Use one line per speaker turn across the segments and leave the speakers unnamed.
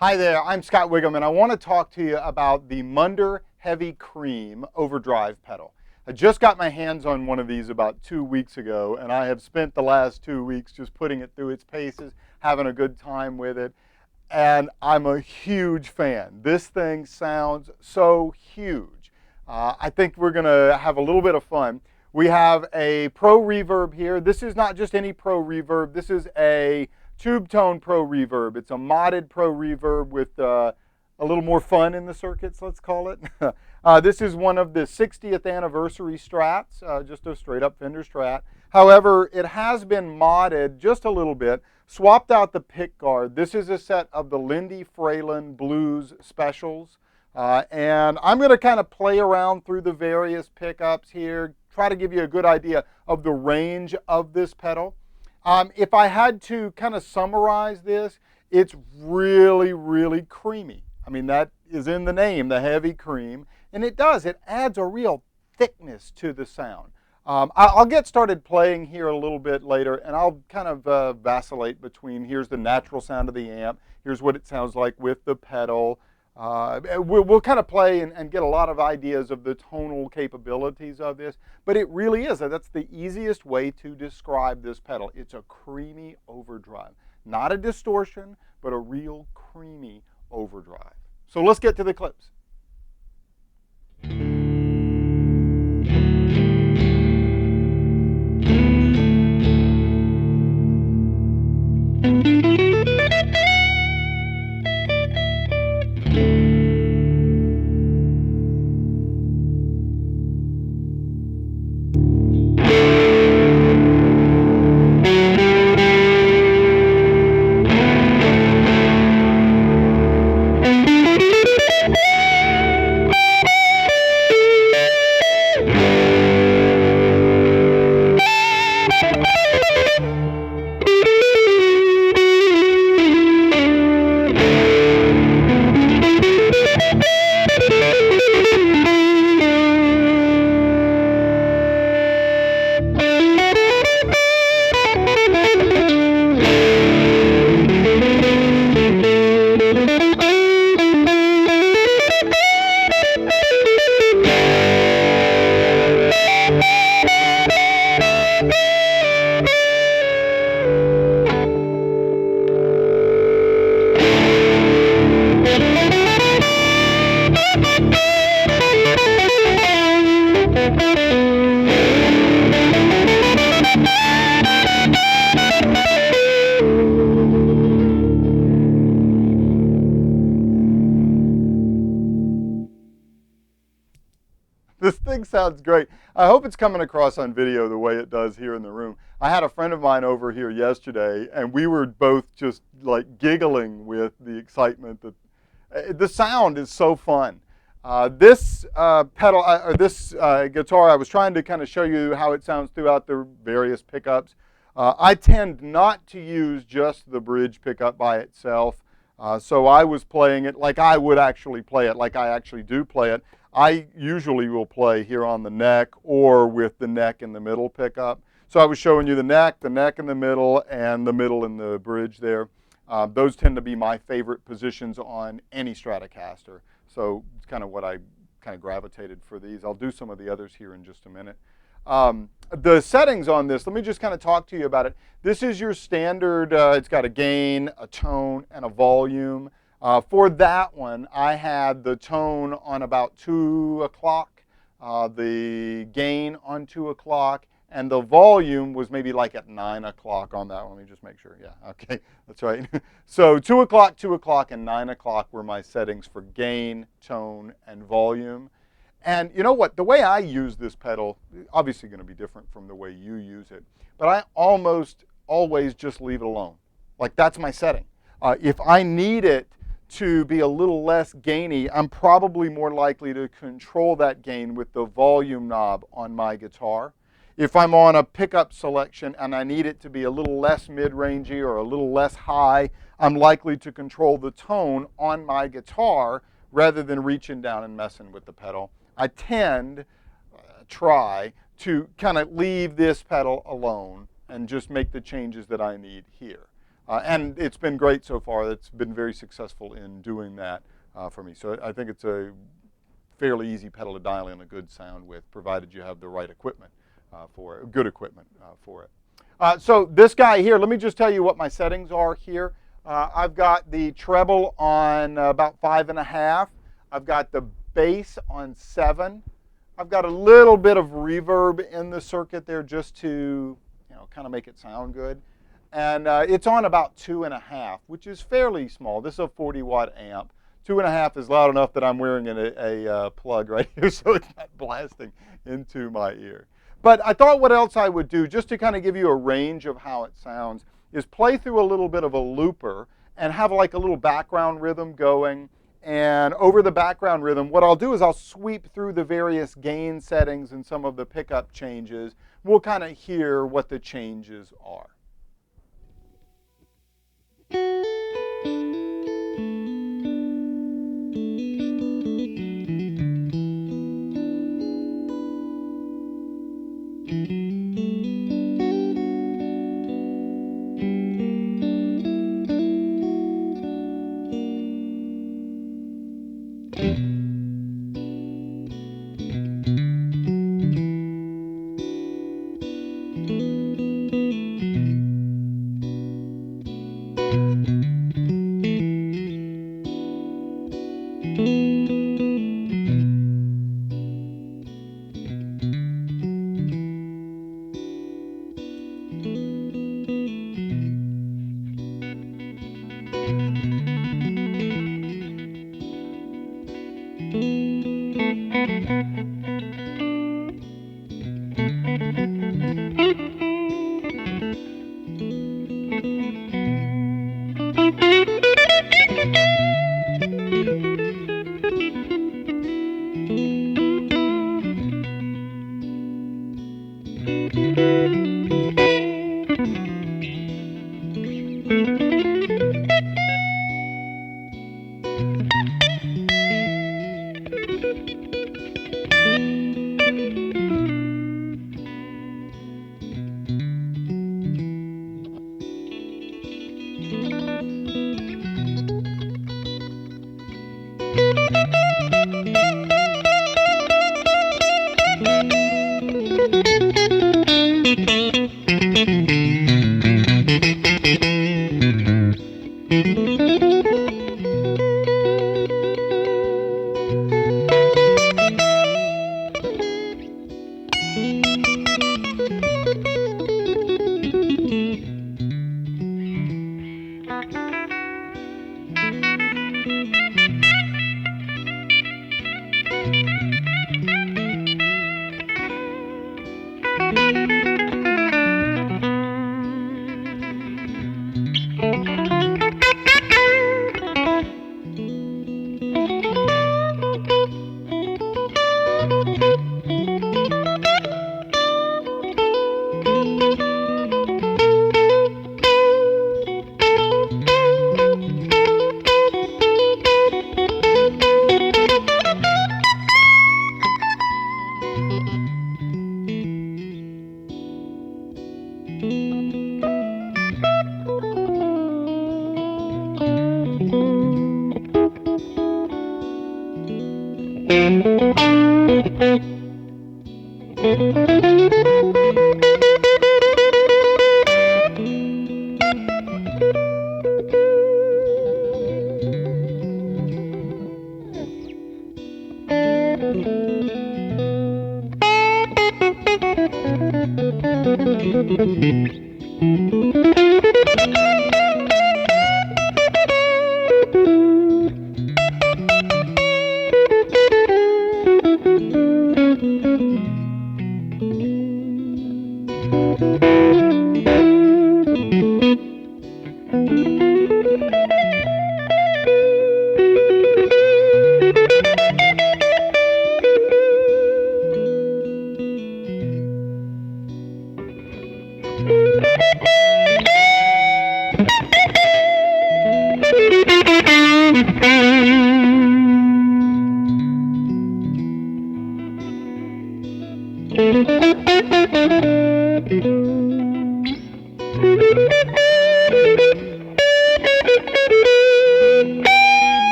Hi there, I'm Scott Wiggum, and I want to talk to you about the Munder Heavy Cream overdrive pedal. I just got my hands on one of these about 2 weeks ago, and I have spent the last 2 weeks just putting it through its paces, having a good time with it, and I'm a huge fan. This thing sounds so huge. I think we're going to have a little bit of fun. We have a Pro Reverb here. This is not just any Pro Reverb. This is a Tube Tone Pro Reverb. It's a modded Pro Reverb with a little more fun in the circuits, let's call it. This is one of the 60th anniversary Strats, just a straight up Fender Strat. However, it has been modded just a little bit, swapped out the pick guard. This is a set of the Lindy Fralin Blues Specials. And I'm going to kind of play around through the various pickups here, try to give you a good idea of the range of this pedal. If I had to kind of summarize this, it's really, really creamy. I mean, that is in the name, the heavy cream, and it adds a real thickness to the sound. I'll get started playing here a little bit later, and I'll kind of vacillate between here's the natural sound of the amp, here's what it sounds like with the pedal. We'll kind of play and get a lot of ideas of the tonal capabilities of this, but it really is. That's the easiest way to describe this pedal. It's a creamy overdrive. Not a distortion, but a real creamy overdrive. So let's get to the clips. This thing sounds great. I hope it's coming across on video the way it does here in the room. I had a friend of mine over here yesterday, and we were both just like giggling with the excitement that the sound is so fun. This guitar, I was trying to kind of show you how it sounds throughout the various pickups. I tend not to use just the bridge pickup by itself. So I was playing it like I would actually play it, like I actually do play it. I usually will play here on the neck or with the neck in the middle pickup. So I was showing you the neck in the middle, and the middle in the bridge there. Those tend to be my favorite positions on any Stratocaster. So it's kind of what I kind of gravitated for these. I'll do some of the others here in just a minute. The settings on this, let me just kind of talk to you about it. This is your standard, it's got a gain, a tone, and a volume. For that one, I had the tone on about 2 o'clock, the gain on 2 o'clock, and the volume was maybe like at 9 o'clock on that one. Let me just make sure. Yeah, okay, that's right. So 2 o'clock, and 9 o'clock were my settings for gain, tone, and volume. And you know what? The way I use this pedal, obviously going to be different from the way you use it, but I almost always just leave it alone. Like, that's my setting. If I need it to be a little less gainy, I'm probably more likely to control that gain with the volume knob on my guitar. If I'm on a pickup selection and I need it to be a little less mid-rangey or a little less high, I'm likely to control the tone on my guitar rather than reaching down and messing with the pedal. I tend, try to kind of leave this pedal alone and just make the changes that I need here. And it's been great so far. It's been very successful in doing that for me. So I think it's a fairly easy pedal to dial in a good sound with, provided you have the right equipment for it, good equipment for it. So this guy here, let me just tell you what my settings are here. I've got the treble on about 5.5. I've got the bass on 7. I've got a little bit of reverb in the circuit there just to, kind of make it sound good. And it's on about 2.5, which is fairly small. This is a 40-watt amp. 2.5 is loud enough that I'm wearing a plug right here, so it's not blasting into my ear. But I thought what else I would do, just to kind of give you a range of how it sounds, is play through a little bit of a looper and have like a little background rhythm going. And over the background rhythm, what I'll do is I'll sweep through the various gain settings and some of the pickup changes. We'll kind of hear what the changes are.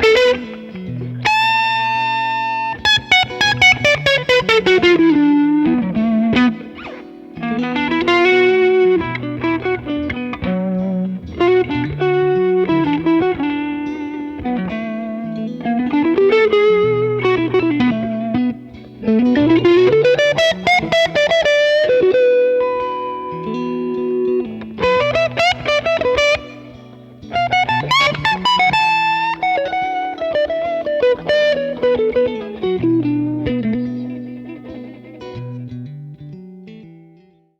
Thank you.